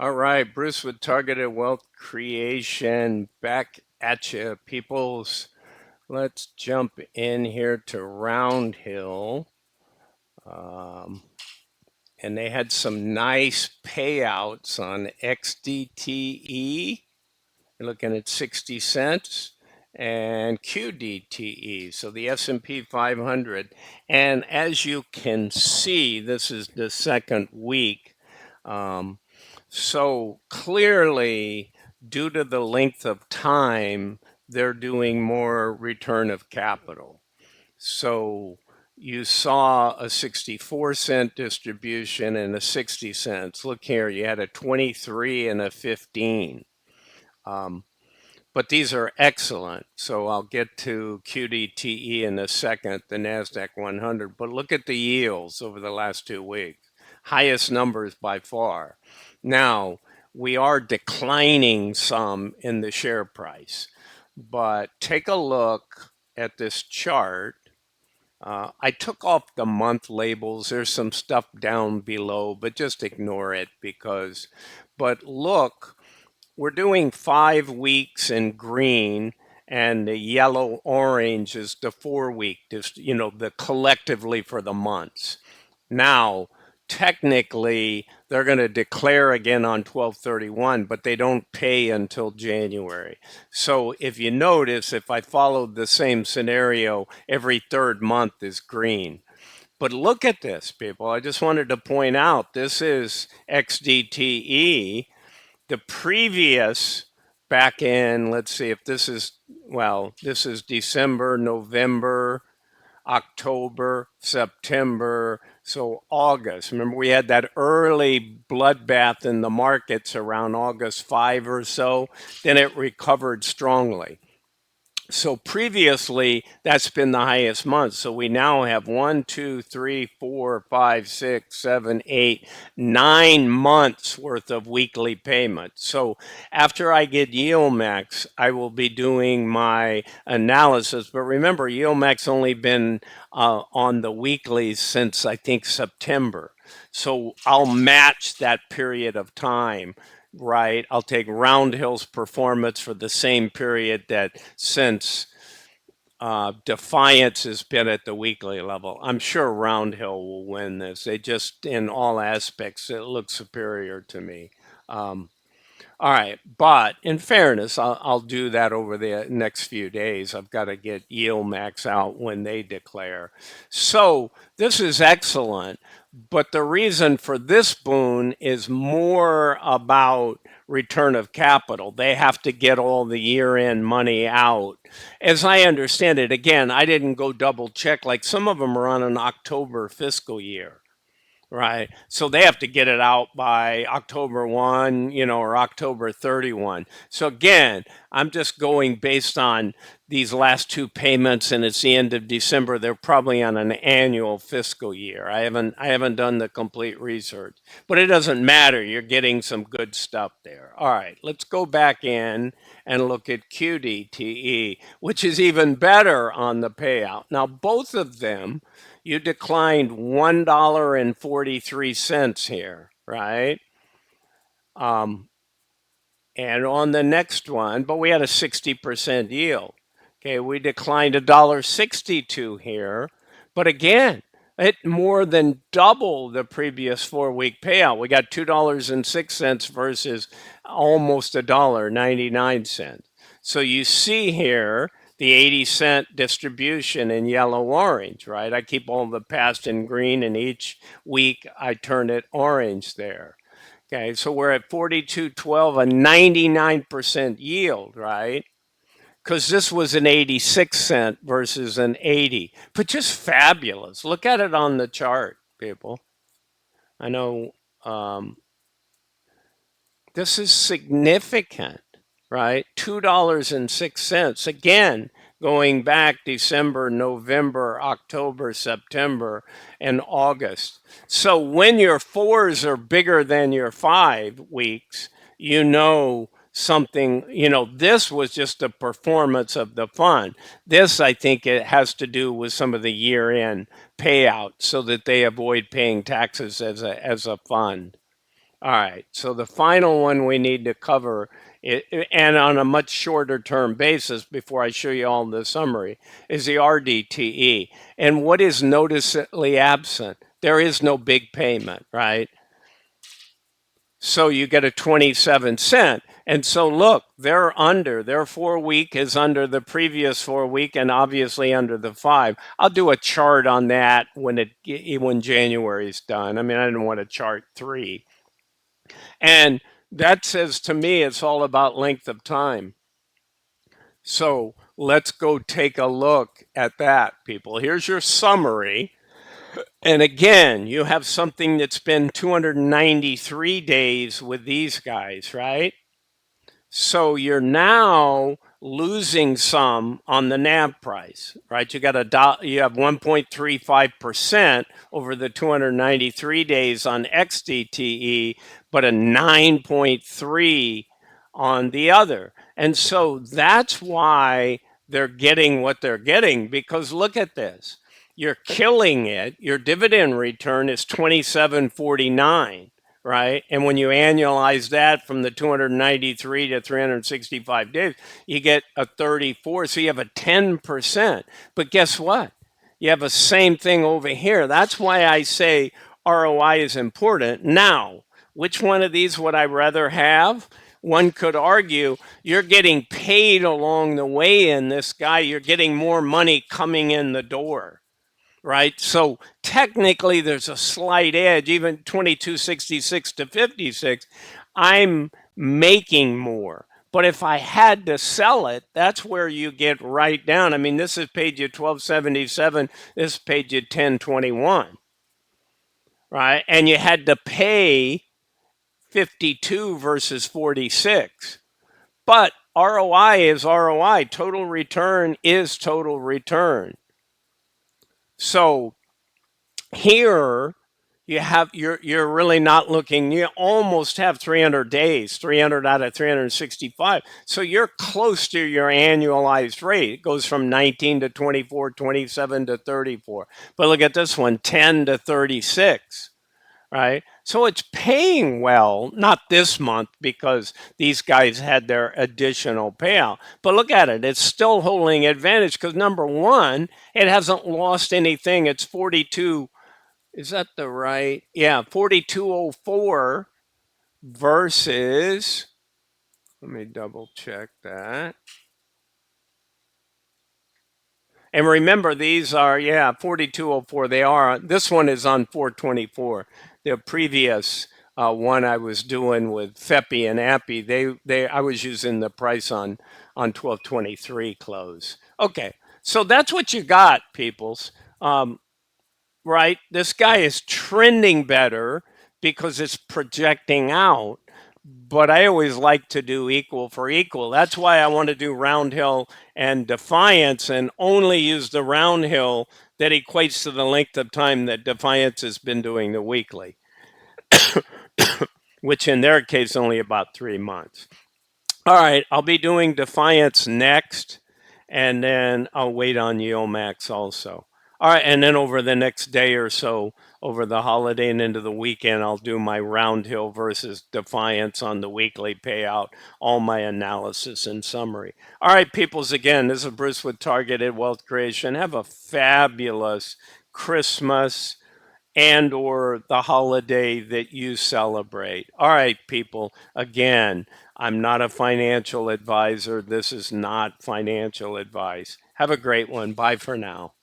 All right, Bruce with Targeted Wealth Creation back at you, peoples. Let's jump in here to Roundhill. And they had some nice payouts on XDTE. You're looking at 60 cents and QDTE, so the S&P 500. And as you can see, this is the second week. So clearly, due to the length of time, they're doing more return of capital. So you saw a 64-cent distribution and a 60 cents. Look here, you had a 23 and a 15. But these are excellent. So I'll get to QDTE in a second, the NASDAQ 100. But look at the yields over the last 2 weeks. Highest numbers by far. Now, we are declining some in the share price. But take a look at this chart. I took off the month labels. There's some stuff down below, but just ignore it but look, we're doing 5 weeks in green, and the yellow orange is the 4 week, just, the collectively for the months. Now, technically, they're going to declare again on 12/31, but they don't pay until January. So if you notice, if I followed the same scenario, every third month is green. But look at this, people. I just wanted to point out this is XDTE. The previous back in, let's see if this is, this is December, November, October, September, so August. Remember, we had that early bloodbath in the markets around August 5 or so. Then it recovered strongly. So previously, that's been the highest month. So we now have 1, 2, 3, 4, 5, 6, 7, 8, 9 months worth of weekly payments. So after I get YieldMax, I will be doing my analysis. But remember, YieldMax only been on the weeklies since I think September. So I'll match that period of time. Right, I'll take Roundhill's performance for the same period that since Defiance has been at the weekly level. I'm sure Roundhill will win this. They just, in all aspects, it looks superior to me. All right, but in fairness, I'll do that over the next few days. I've got to get YieldMax out when they declare. So this is excellent, but the reason for this boon is more about return of capital. They have to get all the year-end money out. As I understand it, again, I didn't go double check. Like some of them are on an October fiscal year. Right. So they have to get it out by October 1, or October 31. So again, I'm just going based on these last 2 payments, and it's the end of December. They're probably on an annual fiscal year. I haven't done the complete research, but it doesn't matter. You're getting some good stuff there. All right, let's go back in and look at QDTE, which is even better on the payout. Now, both of them, you declined $1.43 here, right? And on the next one, but we had a 60% yield. Okay, we declined $1.62 here, but again, it more than double the previous 4-week payout. We got $2.06 versus almost $1.99. So you see here the 80-cent distribution in yellow orange, right? I keep all the past in green, and each week I turn it orange there. Okay, so we're at 42.12, a 99% yield, right? Because this was an 86-cent versus an 80, but just fabulous. Look at it on the chart, people. I know this is significant, right? $2.06. Again, going back December, November, October, September, and August. So when your 4s are bigger than your 5 weeks, something, this was just the performance of the fund. This, I think, it has to do with some of the year-end payouts so that they avoid paying taxes as a fund. All right, so the final one we need to cover, and on a much shorter term basis before I show you all the summary, is the RDTE. And what is noticeably absent? There is no big payment, right? So you get a 27 cent. And so look, they're under. Their 4 week is under the previous 4 week and obviously under the 5. I'll do a chart on that when January's done. I mean, I didn't want to chart 3. And that says to me it's all about length of time. So let's go take a look at that, people. Here's your summary. And again, you have something that's been 293 days with these guys, right? So you're now losing some on the NAV price, right? You have 1.35% over the 293 days on XDTE, but a 9.3 on the other. And so that's why they're getting what they're getting, because look at this. You're killing it. Your dividend return is 27.49. Right? And when you annualize that from the 293 to 365 days, you get a 34. So you have a 10%. But guess what? You have the same thing over here. That's why I say ROI is important. Now, which one of these would I rather have? One could argue you're getting paid along the way in this guy. You're getting more money coming in the door. Right? So technically there's a slight edge, even 2266 to 56, I'm making more. But if I had to sell it, that's where you get right down. I mean, this has paid you 1277, this paid you 1021, right? And you had to pay 52 versus 46. But ROI is ROI, total return is total return. So here you're really not looking, you almost have 300 days, 300 out of 365. So you're close to your annualized rate. It goes from 19 to 24, 27 to 34. But look at this one, 10 to 36, right? So it's paying well, not this month because these guys had their additional payout. But look at it, it's still holding advantage because number one, it hasn't lost anything. It's 42. Is that the right? Yeah, 4204 versus, let me double check that. And remember, these are, yeah, 4204. They are, this one is on 424. The previous one I was doing with FEPI and API, I was using the price on 1223 close. Okay, so that's what you got, peoples. Right? This guy is trending better because it's projecting out. But I always like to do equal for equal. That's why I want to do Roundhill and Defiance and only use the Roundhill that equates to the length of time that Defiance has been doing the weekly, which in their case only about 3 months. All right, I'll be doing Defiance next, and then I'll wait on Yeomax also. All right, and then over the next day or so, over the holiday and into the weekend, I'll do my Roundhill versus Defiance on the weekly payout, all my analysis and summary. All right, peoples, again, this is Bruce with Targeted Wealth Creation. Have a fabulous Christmas and or the holiday that you celebrate. All right, people, again, I'm not a financial advisor. This is not financial advice. Have a great one. Bye for now.